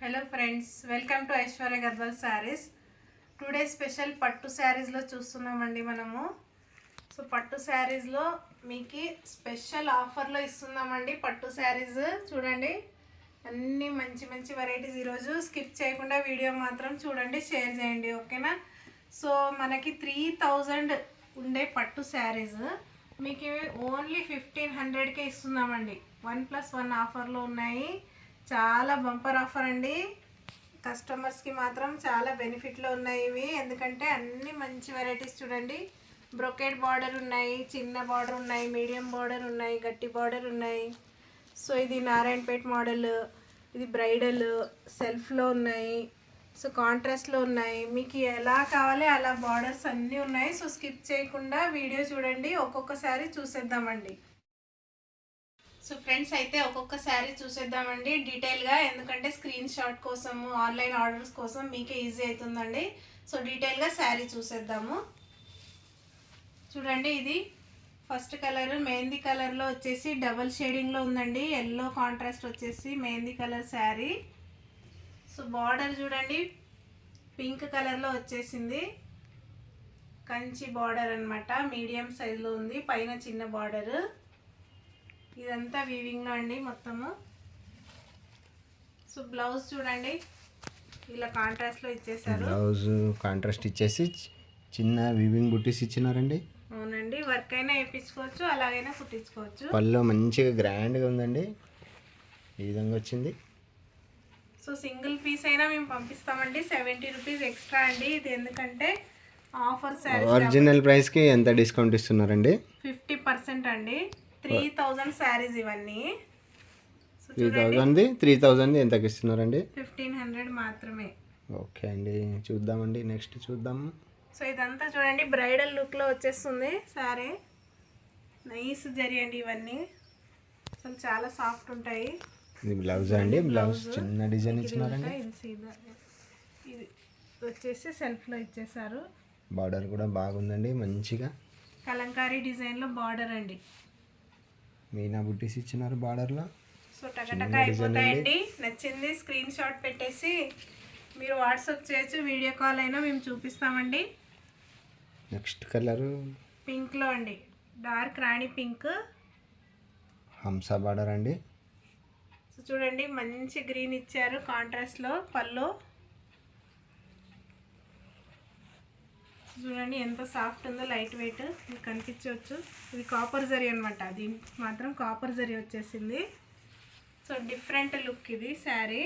Hello friends, welcome to Aishwarya Gadwal saris. Today special పట్టు శారీస్లో చూస్తున్నామండి మనము. సో పట్టు శారీస్లో మీకు స్పెషల్ ఆఫర్లో ఇస్తున్నామండి. పట్టు శారీస్ చూడండి, అన్నీ మంచి మంచి వెరైటీస్. ఈరోజు స్కిప్ చేయకుండా వీడియో మాత్రం చూడండి, షేర్ చేయండి, ఓకేనా? సో మనకి 3000 ఉండే పట్టు శారీస్ మీకు ఓన్లీ 1500కే ఇస్తున్నామండి. 1+1 ఆఫర్లో ఉన్నాయి. చాలా బంపర్ ఆఫర్ అండి. కస్టమర్స్కి మాత్రం చాలా బెనిఫిట్లో ఉన్నాయి ఇవి. ఎందుకంటే అన్ని మంచి వెరైటీస్ చూడండి. బ్రొకెట్ బార్డర్ ఉన్నాయి, చిన్న బార్డర్ ఉన్నాయి, మీడియం బార్డర్ ఉన్నాయి, గట్టి బార్డర్ ఉన్నాయి. సో ఇది నారాయణపేట్ మోడల్, ఇది బ్రైడల్ సెల్ఫ్లో ఉన్నాయి. సో కాంట్రాస్ట్లో ఉన్నాయి. మీకు ఎలా కావాలి అలా బార్డర్స్ అన్నీ ఉన్నాయి. సో స్కిప్ చేయకుండా వీడియో చూడండి, ఒక్కొక్కసారి చూసేద్దామండి. సో ఫ్రెండ్స్, అయితే ఒక్కొక్క శారీ చూసేద్దామండి డీటెయిల్గా. ఎందుకంటే స్క్రీన్ షాట్ కోసము, ఆన్లైన్ ఆర్డర్స్ కోసం మీకే ఈజీ అవుతుందండి. సో డీటెయిల్గా శారీ చూసేద్దాము. చూడండి, ఇది ఫస్ట్ కలర్ మెహందీ కలర్లో వచ్చేసి డబల్ షేడింగ్లో ఉందండి. ఎల్లో కాంట్రాస్ట్ వచ్చేసి mehndi colour sari. So border చూడండి, పింక్ కలర్లో వచ్చేసింది. కంచి బార్డర్ అనమాట, మీడియం సైజులో ఉంది. పైన చిన్న బార్డర్. ఇదంతా వీవింగ్లో అండి మొత్తము. సో బ్లౌజ్ చూడండి, ఇలా కాంట్రాస్ట్లో ఇచ్చేసారు. బ్లౌజ్ కాంట్రాస్ట్ ఇచ్చేసి చిన్న వీవింగ్ బుట్టీస్ ఇచ్చినారండి. అవునండి, వర్క్ అయినా వేయించుకోవచ్చు, అలాగైనా కుట్టించుకోవచ్చు. పళ్ళు మంచిగా గ్రాండ్గా ఉందండి, ఈ విధంగా వచ్చింది. సో సింగిల్ పీస్ అయినా మేము పంపిస్తామండి. 70 రూపీస్ ఎక్స్ట్రా అండి. ఇది ఎందుకంటే ఆఫర్ శారీ. ఒరిజినల్ ప్రైస్కి ఎంత డిస్కౌంట్ ఇస్తున్నారండి? 50% అండి. 3000 శారీస్ ఇవన్నీ. 3000 ఎంతకి ఇస్తున్నారండి? 1500 మాత్రమే. ఓకే అండి, చూద్దామండి. నెక్స్ట్ చూద్దాము. సో ఇదంతా చూడండి, బ్రైడల్ లుక్లో వచ్చేస్తుంది శారీ. నైస్ జరీ అండి ఇవన్నీ, అసలు చాలా సాఫ్ట్ ఉంటాయి. ఇది బ్లౌజ్ అండి. బ్లౌజ్ చిన్న డిజైన్ ఇచ్చినారండి. ఇది వచ్చేసి సెల్ఫ్లో ఇచ్చేసారు. బార్డర్ కూడా బాగుందండి, మంచిగా కలంకారీ డిజైన్లో బార్డర్ అండి. మీనా బుట్టీస్ ఇచ్చినారు బార్డర్లో. సో టకటక అయిపోతాయండి. నచ్చింది స్క్రీన్ షాట్ పెట్టేసి మీరు వాట్సాప్ చేయొచ్చు, వీడియో కాల్ అయినా మేము చూపిస్తామండి. నెక్స్ట్ కలరు పింక్లో అండి, డార్క్ రాణి పింక్, హంసా బార్డర్ అండి. సో చూడండి, మంచి గ్రీన్ ఇచ్చారు కాంట్రాస్ట్లో. పళ్ళు చూడండి ఎంత సాఫ్ట్ ఉందో, లైట్ వెయిట్, మీకు కనిపించవచ్చు. ఇది కాపర్ జరీ అనమాట, దీనికి మాత్రం కాపర్ జరీ వచ్చేసింది. సో డిఫరెంట్ లుక్ ఇది శారీ.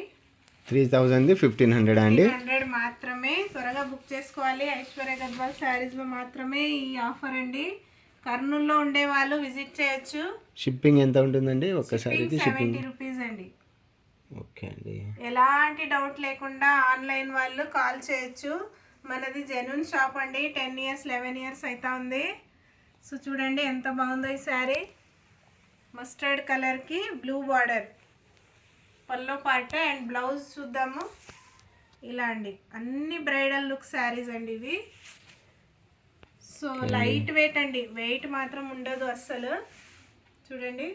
3000 1500 అండి. 1500 మాత్రమే. త్వరగా బుక్ చేసుకోవాలి. ఐశ్వర్య గద్వాల్ శారీస్లో మాత్రమే ఈ ఆఫర్ అండి. కర్నూలులో ఉండే వాళ్ళు విజిట్ చేయొచ్చు. షిప్పింగ్ ఎంత ఉంటుందండి ఒక్కసారికి? 70 రూపీస్ అండి. ఓకే అండి, ఎలాంటి డౌట్ లేకుండా ఆన్లైన్ వాళ్ళు కాల్ చేయొచ్చు. మనది జెన్యూన్ షాప్ అండి. 10 ఇయర్స్ 11 ఇయర్స్ అవుతా ఉంది. సో చూడండి ఎంత బాగుందో ఈ శారీ. మస్టర్డ్ కలర్కి blue border pallu part. And blouse చూద్దాము. ఇలా అండి, అన్ని బ్రైడల్ లుక్ శారీస్ అండి ఇవి. సో లైట్ వెయిట్ అండి, వెయిట్ మాత్రం ఉండదు అస్సలు. చూడండి,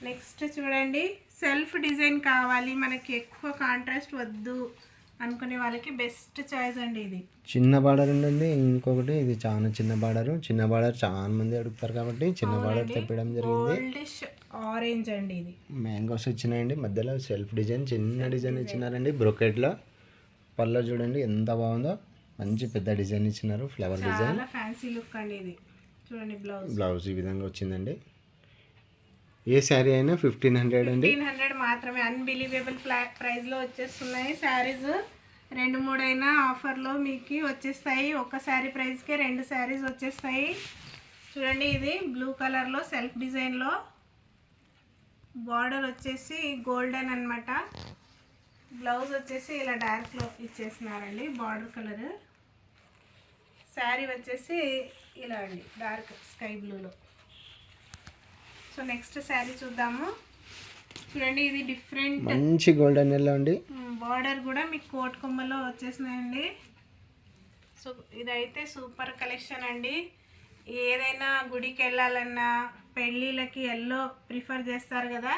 నెక్స్ట్ చూడండి, సెల్ఫ్ డిజైన్ కావాలి మనకి, ఎక్కువ కాంట్రాస్ట్ వద్దు అనుకునే వాళ్ళకి బెస్ట్ చాయిస్ అండి ఇది. చిన్న బార్డర్ ఉందండి. ఇంకొకటి ఇది చాలా చిన్న బార్డర్. చిన్న బార్డర్ చాలా మంది అడుగుతారు కాబట్టి చిన్న బార్డర్ తెప్పడం జరిగింది. గోల్డిష్ ఆరెంజ్ అండి ఇది. మ్యాంగోస్ వచ్చినాయండి, మధ్యలో సెల్ఫ్ డిజైన్ చిన్న డిజైన్ ఇచ్చినారండి. బ్రొకెట్లో పళ్ళు చూడండి ఎంత బాగుందో, మంచి పెద్ద డిజైన్ ఇచ్చినారు, ఫ్లవర్ డిజైన్. చాలా ఫ్యాన్సీ లుక్ అండి ఇది. చూడండి బ్లౌజ్ ఈ విధంగా వచ్చిందండి. ఏ శారీ అయినా 1500 అండి. 1500 మాత్రమే. అన్బిలీవబుల్ ప్రైస్లో వచ్చేస్తున్నాయి శారీస్. 2-3 అయినా ఆఫర్లో మీకు వచ్చేస్తాయి. ఒక శారీ ప్రైస్కే 2 శారీస్ వచ్చేస్తాయి. చూడండి, ఇది బ్లూ కలర్లో సెల్ఫ్ డిజైన్లో బార్డర్ వచ్చేసి గోల్డెన్ అనమాట. బ్లౌజ్ వచ్చేసి ఇలా డార్క్లో ఇచ్చేసినారండి బార్డర్ కలర్. శారీ వచ్చేసి ఇలా అండి, డార్క్ స్కై బ్లూలో. సో నెక్స్ట్ శారీ చూద్దాము. చూడండి, ఇది డిఫరెంట్ మంచి గోల్డెన్ ఎల్లో అండి. బార్డర్ కూడా మీకు కోట్ కొమ్మలో వచ్చేసినాయండి. సో ఇదైతే సూపర్ కలెక్షన్ అండి. ఏదైనా గుడికి వెళ్ళాలన్నా, పెళ్ళిళ్ళకి ఎల్లో ప్రిఫర్ చేస్తారు కదా,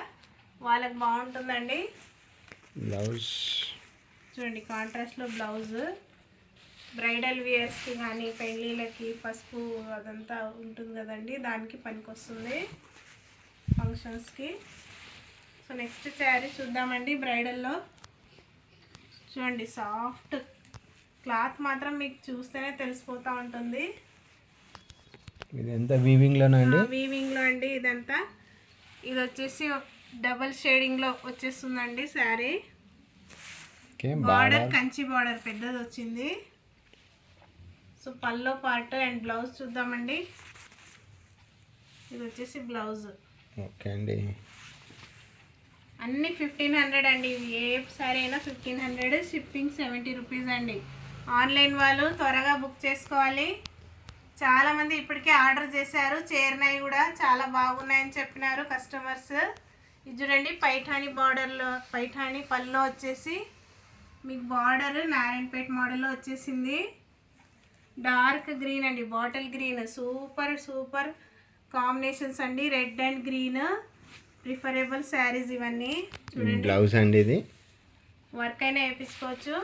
వాళ్ళకి బాగుంటుందండి. బ్లౌజ్ చూడండి కాంట్రాస్ట్లో బ్లౌజ్ బ్రైడల్ వేర్స్కి కానీ పెళ్ళిళ్ళకి పసుపు అదంతా ఉంటుంది కదండి, దానికి పనికొస్తుంది ఫంక్షన్స్కి. సో నెక్స్ట్ శారీ చూద్దామండి. బ్రైడల్లో చూడండి సాఫ్ట్ క్లాత్ మాత్రం మీకు చూస్తేనే తెలిసిపోతూ ఉంటుంది. ఇది ఎంత వీవింగ్లోనా అండి? వీవింగ్లో అండి ఇదంతా. ఇది వచ్చేసి డబల్ షేడింగ్లో వచ్చేస్తుందండి శారీ. బార్డర్ కంచి బార్డర్ పెద్దది వచ్చింది. So pallu part and blouse చూద్దామండి. ఇది వచ్చేసి బ్లౌజ్. ఓకే అండి. అన్నీ 1500 అండి. ఇవి ఏ శారీ అయినా 1500, షిప్పింగ్ 70 రూపీస్ అండి. ఆన్లైన్ వాళ్ళు త్వరగా బుక్ చేసుకోవాలి. చాలామంది ఇప్పటికే ఆర్డర్ చేశారు, చేరినాయి కూడా, చాలా బాగున్నాయని చెప్పినారు కస్టమర్స్. ఇది చూడండి పైఠానీ బార్డర్లో, పైఠానీ పల్లో వచ్చేసి మీకు బార్డర్ నారాయణపేట మోడల్లో వచ్చేసింది. డార్క్ గ్రీన్ అండి, bottle green, super super combinations అండి. Red and green preferable saris ఇవన్నీ. చూడండి బ్లౌజ్ అండి, ఇది వర్క్ అయినా వేయించుకోవచ్చు.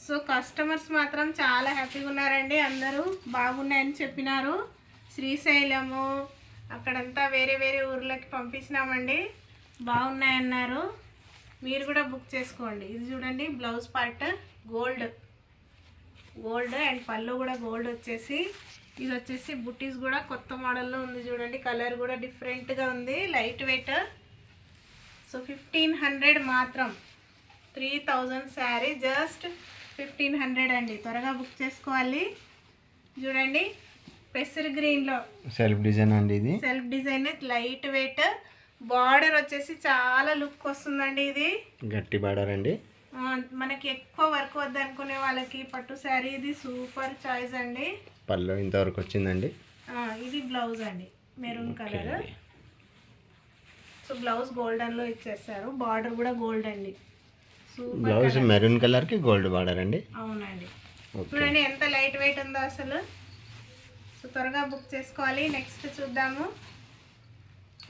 సో కస్టమర్స్ మాత్రం చాలా హ్యాపీగా ఉన్నారండి, అందరూ బాగున్నాయని చెప్పినారు. శ్రీశైలము అక్కడంతా వేరే వేరే ఊర్లకి పంపించినామండి, బాగున్నాయన్నారు. మీరు కూడా బుక్ చేసుకోండి. ఇది చూడండి బ్లౌజ్ పార్ట్ గోల్డ్ అండ్ పళ్ళు కూడా గోల్డ్ వచ్చేసి. ఇది వచ్చేసి బుట్టీస్ కూడా కొత్త మోడల్లో ఉంది చూడండి, కలర్ కూడా డిఫరెంట్గా ఉంది, లైట్ వెయిట్. సో 1500 మాత్రం, 3000 శారీ జస్ట్ 1500 అండి. త్వరగా బుక్ చేసుకోవాలి. చూడండి పెసర్ గ్రీన్లో సెల్ఫ్ డిజైన్ అండి, ఇది self design, light weight. Border వచ్చేసి చాలా లుక్ వస్తుందండి. ఇది గట్టి బార్డర్ అండి. మనకి ఎక్కువ వర్క్ వద్దనుకునే వాళ్ళకి పట్టు శారీ ఇది సూపర్ చాయిస్ అండి. పళ్ళు ఇంతవరకు వచ్చిందండి. ఇది బ్లౌజ్ అండి, మెరూన్ కలర్. సో బ్లౌజ్ గోల్డెన్లో ఇచ్చేసారు, బార్డర్ కూడా గోల్డ్ అండి. బ్లౌజ్ మెరూన్ కలర్కి గోల్డ్ బార్డర్ అండి. అవునండి. చూడండి ఎంత లైట్ వెయిట్ ఉందో అసలు. సో త్వరగా బుక్ చేసుకోవాలి. నెక్స్ట్ చూద్దాము.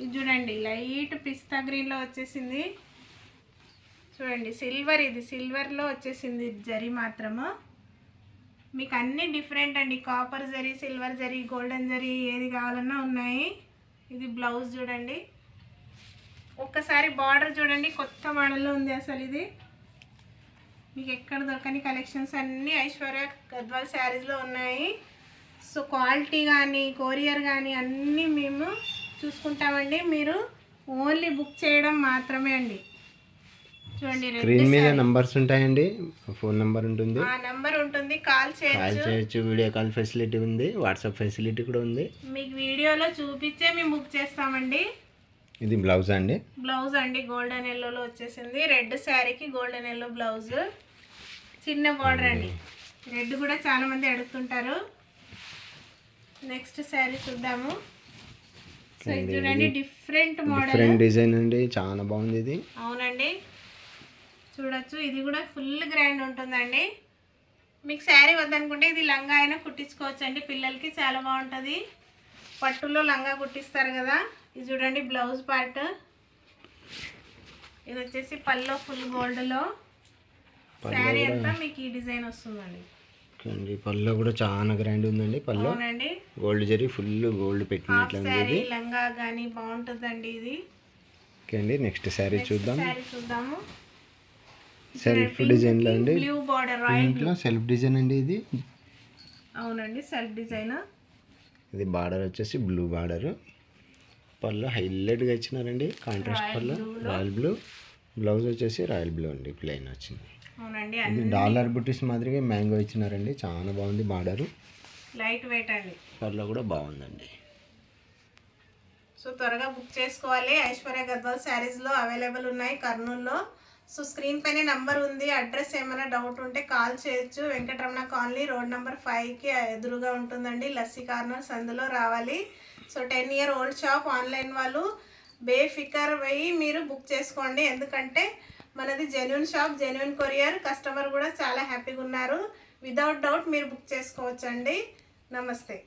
ఇది చూడండి లైట్ పిస్తా గ్రీన్లో వచ్చేసింది. చూడండి సిల్వర్, ఇది సిల్వర్లో వచ్చేసింది జరీ మాత్రము. మీకు అన్నీ డిఫరెంట్ అండి, copper zari, silver zari, golden zari, ఏది కావాలన్నా ఉన్నాయి. ఇది బ్లౌజ్ చూడండి. ఒక్కసారి బార్డర్ చూడండి, కొత్త మోడల్లో ఉంది అసలు. ఇది మీకు ఎక్కడ దొరకని కలెక్షన్స్ అన్నీ ఐశ్వర్య గద్వాల్ శారీస్లో ఉన్నాయి. సో క్వాలిటీ కానీ కొరియర్ కానీ అన్నీ మేము చూసుకుంటామండి, మీరు ఓన్లీ బుక్ చేయడం మాత్రమే అండి. చూడండి స్క్రీన్ మీద నంబర్స్ ఉంటాయండి, ఫోన్ నంబర్ ఉంటుంది, ఆ నంబర్ ఉంటుంది, కాల్ చేయొచ్చు. వీడియో కాల్ ఫెసిలిటీ ఉంది, వాట్సాప్ ఫెసిలిటీ కూడా ఉంది. మీకు వీడియోలో చూపించే మేము బుక్ చేస్తామండి. ఇది బ్లౌజ్ అండి. బ్లౌజ్ అండి గోల్డెన్ ఎల్లోలో వచ్చేసింది. రెడ్ శారీకి గోల్డెన్ ఎల్లో బ్లౌజ్, చిన్న బార్డర్ అండి. రెడ్ కూడా చాలా మంది అడుగుతుంటారు. నెక్స్ట్ శారీ చూద్దాము. సో ఇది చూడండి డిఫరెంట్ మోడల్, డిఫరెంట్ డిజైన్ అండి, చాలా బాగుంది ఇది. అవునండి చూడొచ్చు. ఇది కూడా ఫుల్ గ్రాండ్ ఉంటుందండి. మీకు శారీ వద్దనుకుంటే ఇది లంగా అయినా కుట్టించుకోవచ్చు అండి, పిల్లలకి చాలా బాగుంటుంది. పట్టులో లంగా కుట్టిస్తారు కదా. ఇది చూడండి బ్లౌజ్ పార్ట్. ఇది వచ్చేసి పల్లో ఫుల్ గోల్డ్లో శారీ అంతా మీకు ఈ డిజైన్ వస్తుందండి. పళ్ళు కూడా చాలా గ్రాండ్ ఉందండి. పళ్ళు అవునండి, గోల్డ్ జరీ, ఫుల్ గోల్డ్ పెట్టినట్లు శారీ లంగా కానీ బాగుంటుందండి ఇది. ఓకే అండి. నెక్స్ట్ శారీ చూద్దాం. శారీ చూద్దాము. సెల్ఫ్ డిజైన్ లో అండి, బ్లూ బార్డర్, ఇంట్లో సెల్ఫ్ డిజైన్ అండి ఇది. అవునండి సెల్ఫ్ డిజైన్. ఇది బార్డర్ వచ్చేసి బ్లూ బార్డర్. పళ్ళు హైలైట్గా ఇచ్చినారండి, కాంట్రాస్ట్ పళ్ళు రాయల్ బ్లూ. బ్లౌజ్ వచ్చేసి రాయల్ బ్లూ అండి, ప్లెయిన్ వచ్చింది. అవునండి, ఇది డాలర్ బుట్టీస్ మాదిరిగా మ్యాంగో ఇచ్చినారండి, చాలా బాగుంది బార్డర్. లైట్ వెయిట్ అండి, పళ్ళు కూడా బాగుందండి. సో త్వరగా బుక్ చేసుకోవాలి. ఐశ్వర్య గద్వాల్ శారీస్లో అవైలబుల్ ఉన్నాయి కర్నూలులో. సో స్క్రీన్ పైన నంబర్ ఉంది, అడ్రస్ ఏమైనా డౌట్ ఉంటే కాల్ చేయొచ్చు. వెంకటరమణ కాలనీ, రోడ్ నెంబర్ 5కి ఎదురుగా ఉంటుందండి, లస్సీ కార్నర్స్, అందులో రావాలి. So 10 year old shop. Online వాళ్ళు బేఫికర్ పోయి మీరు బుక్ చేసుకోండి, ఎందుకంటే మనది genuine shop, genuine courier. Customer కూడా చాలా హ్యాపీగా ఉన్నారు. వితౌట్ డౌట్ మీరు బుక్ చేసుకోవచ్చండి. నమస్తే.